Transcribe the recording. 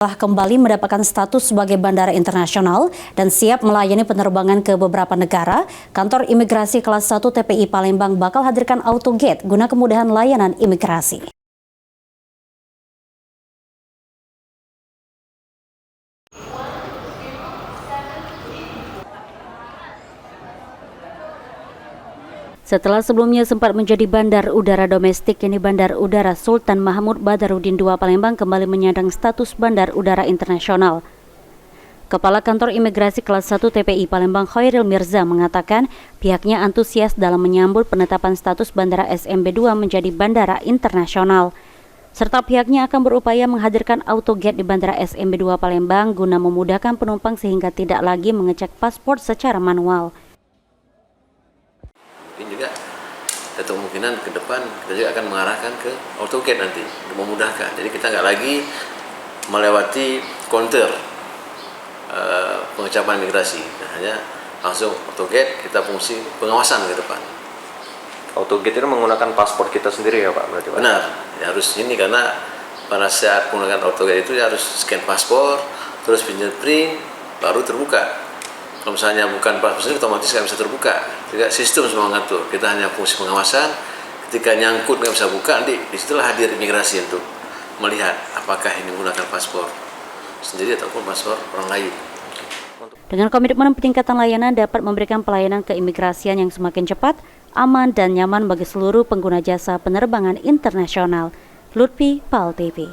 Telah kembali mendapatkan status sebagai bandara internasional dan siap melayani penerbangan ke beberapa negara, Kantor Imigrasi Kelas 1 TPI Palembang bakal hadirkan AutoGate guna kemudahan layanan imigrasi. Setelah sebelumnya sempat menjadi bandar udara domestik, kini Bandar Udara Sultan Mahmud Badarudin II Palembang kembali menyandang status bandar udara internasional. Kepala Kantor Imigrasi Kelas 1 TPI Palembang Khairil Mirza mengatakan pihaknya antusias dalam menyambut penetapan status Bandara SMB2 menjadi bandara internasional. Serta pihaknya akan berupaya menghadirkan AutoGate di Bandara SMB2 Palembang guna memudahkan penumpang sehingga tidak lagi mengecek paspor secara manual. Mungkin juga satu kemungkinan ke depan kita juga akan mengarahkan ke AutoGate nanti untuk memudahkan. Jadi kita nggak lagi melewati counter pengecapan migrasi, hanya langsung AutoGate, kita fungsi pengawasan ke depan. AutoGate itu menggunakan paspor kita sendiri ya Pak? Berarti Pak? Benar, ya harus ini karena pada saat menggunakan AutoGate itu harus scan paspor, terus fingerprint, baru terbuka. Kalau misalnya bukan paspor sendiri, otomatis nggak bisa terbuka. Juga sistem semua mengatur. Kita hanya fungsi pengawasan. Ketika nyangkut nggak bisa buka, nanti disitulah hadir imigrasi untuk melihat apakah ini menggunakan paspor sendiri ataupun paspor orang lain. Dengan komitmen peningkatan layanan dapat memberikan pelayanan keimigrasian yang semakin cepat, aman, dan nyaman bagi seluruh pengguna jasa penerbangan internasional. Lutfi, PAL TV.